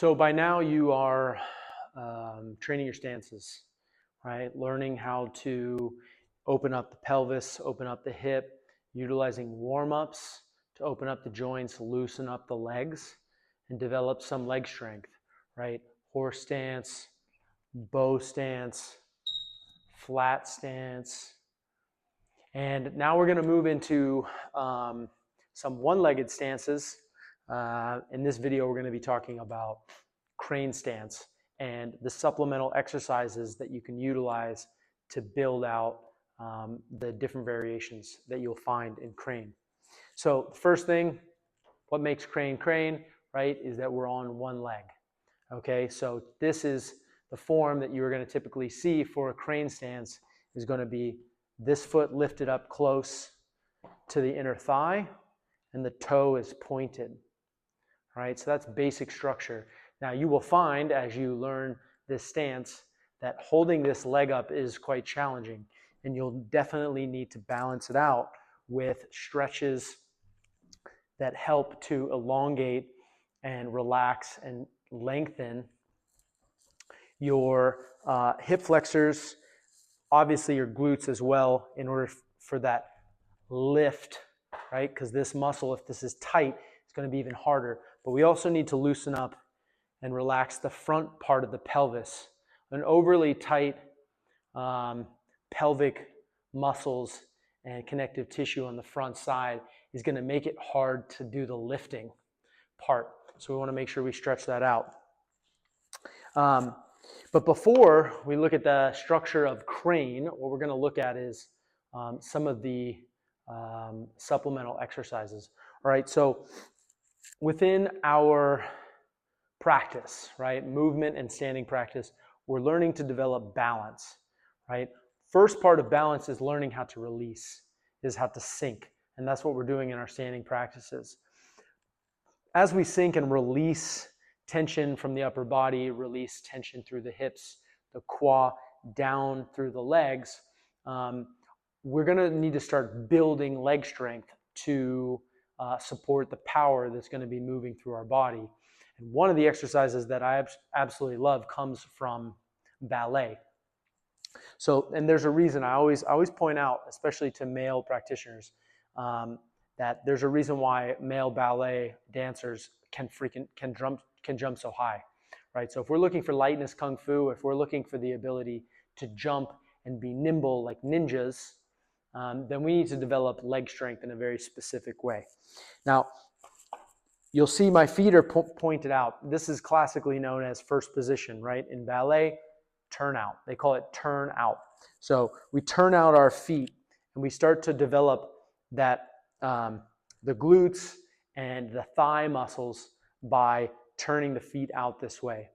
So by now you are training your stances, right? Learning how to open up the pelvis, open up the hip, utilizing warm-ups to open up the joints, loosen up the legs, and develop some leg strength, right? Horse stance, bow stance, flat stance. And now we're going to move into some one-legged stances. In this video, we're going to be talking about crane stance and the supplemental exercises that you can utilize to build out the different variations that you'll find in crane. So the first thing, what makes crane crane, right, is that we're on one leg. Okay, so this is the form that you're going to typically see for a crane stance is going to be this foot lifted up close to the inner thigh and the toe is pointed. All right, so that's basic structure. Now you will find as you learn this stance that holding this leg up is quite challenging, and you'll definitely need to balance it out with stretches that help to elongate and relax and lengthen your hip flexors, obviously your glutes as well, in order for that lift, right? Because this muscle, if this is tight, it's going to be even harder. But we also need to loosen up and relax the front part of the pelvis. An overly tight pelvic muscles and connective tissue on the front side is going to make it hard to do the lifting part. So we want to make sure we stretch that out. But before we look at the structure of crane, what we're going to look at is some of the supplemental exercises. All right, so within our practice, right, movement and standing practice, we're learning to develop balance, right? First part of balance is learning how to release, is how to sink, and that's what we're doing in our standing practices. As we sink and release tension from the upper body, release tension through the hips, the quad, down through the legs, we're going to need to start building leg strength to support the power that's going to be moving through our body. And one of the exercises that I absolutely love comes from ballet. So, and there's a reason I always point out, especially to male practitioners, that there's a reason why male ballet dancers can jump so high, right? So if we're looking for lightness kung fu, if we're looking for the ability to jump and be nimble like ninjas, then we need to develop leg strength in a very specific way. Now, you'll see my feet are pointed out. This is classically known as first position, right? In ballet, turn out. They call it turn out. So we turn out our feet and we start to develop that the glutes and the thigh muscles by turning the feet out this way.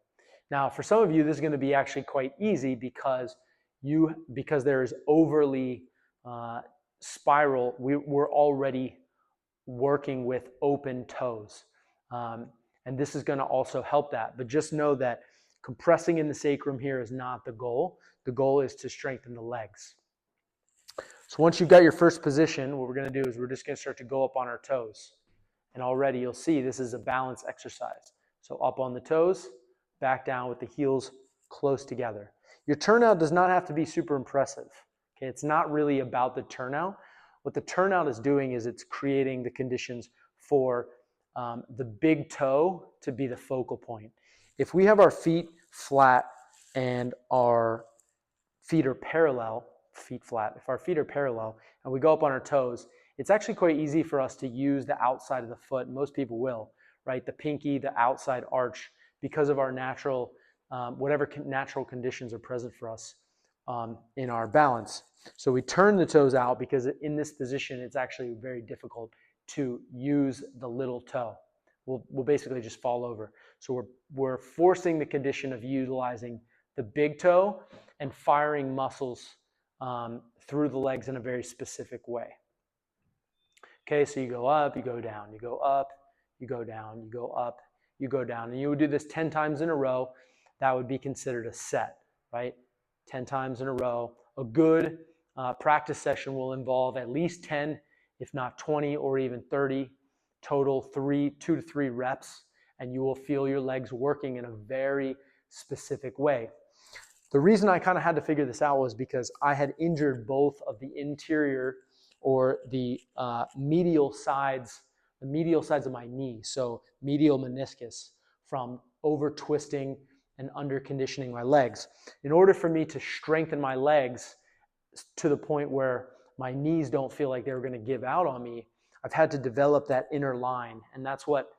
Now, for some of you, this is going to be actually quite easy because there is overly spiral. We're already working with open toes. And this is going to also help that. But just know that compressing in the sacrum here is not the goal. The goal is to strengthen the legs. So once you've got your first position, what we're going to do is we're just going to start to go up on our toes. And already you'll see this is a balance exercise. So up on the toes, back down with the heels close together. Your turnout does not have to be super impressive. Okay, it's not really about the turnout. What the turnout is doing is it's creating the conditions for the big toe to be the focal point. If we have our feet flat and our feet are parallel, if our feet are parallel and we go up on our toes, it's actually quite easy for us to use the outside of the foot. Most people will, right? The pinky, the outside arch, because of our natural, whatever natural conditions are present for us in our balance. So we turn the toes out because in this position, it's actually very difficult to use the little toe. We'll basically just fall over. So we're forcing the condition of utilizing the big toe and firing muscles through the legs in a very specific way. Okay, so you go up, you go down, you go up, you go down, you go up, you go down. And you would do this 10 times in a row. That would be considered a set, right? 10 times in a row. A good practice session will involve at least 10, if not 20 or even 30 total, 2 to 3 reps. and you will feel your legs working in a very specific way. The reason I kind of had to figure this out was because I had injured both of the interior or the medial sides of my knee, so medial meniscus, from over twisting and under conditioning my legs. In order for me to strengthen my legs to the point where my knees don't feel like they were going to give out on me, I've had to develop that inner line, and that's what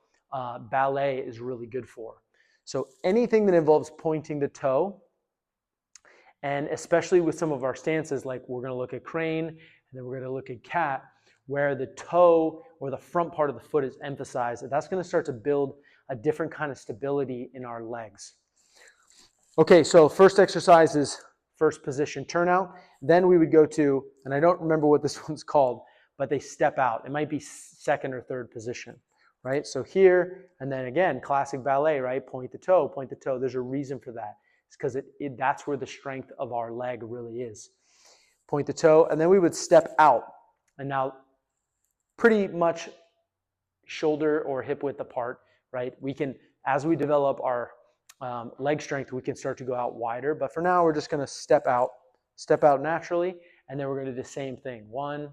ballet is really good for. So anything that involves pointing the toe, and especially with some of our stances, like we're going to look at crane, and then we're going to look at cat, where the toe or the front part of the foot is emphasized, that's going to start to build a different kind of stability in our legs. Okay, so first exercise is first position turnout. Then we would go to, and I don't remember what this one's called, but they step out. It might be second or third position, right? So here, and then again, classic ballet, right? Point the toe, point the toe. There's a reason for that. It's because that's where the strength of our leg really is. Point the toe, and then we would step out. And now, pretty much shoulder or hip width apart, right? We can, as we develop our leg strength, we can start to go out wider. But for now, we're just going to step out naturally, and then we're going to do the same thing. 1,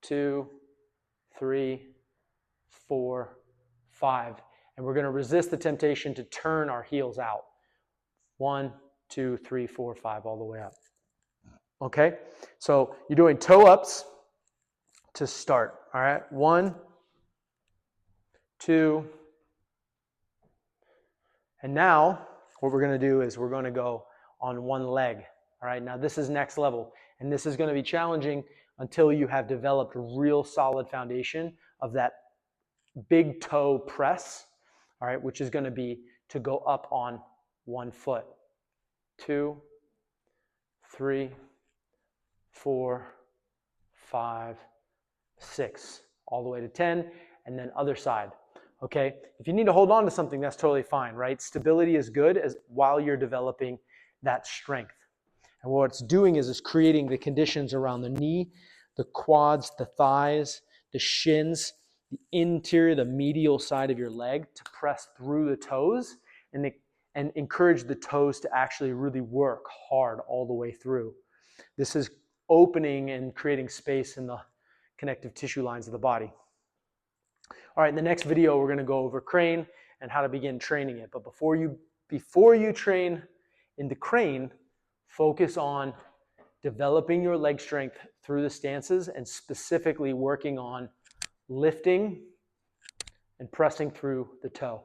2, 3, 4, 5. And we're going to resist the temptation to turn our heels out. 1, 2, 3, 4, 5, all the way up. Okay? So you're doing toe ups to start. All right? 1, 2. And now what we're going to do is we're going to go on one leg. All right? Now this is next level. And this is going to be challenging until you have developed a real solid foundation of that big toe press, all right, which is going to be to go up on one foot. 2, 3, 4, 5, 6, all the way to 10, and then other side. Okay, if you need to hold on to something, that's totally fine, right? Stability is good while you're developing that strength. And what it's doing is creating the conditions around the knee, the quads, the thighs, the shins, the interior, the medial side of your leg to press through the toes and encourage the toes to actually really work hard all the way through. This is opening and creating space in the connective tissue lines of the body. All right, in the next video, we're going to go over crane and how to begin training it. But before you train in the crane, focus on developing your leg strength through the stances and specifically working on lifting and pressing through the toe.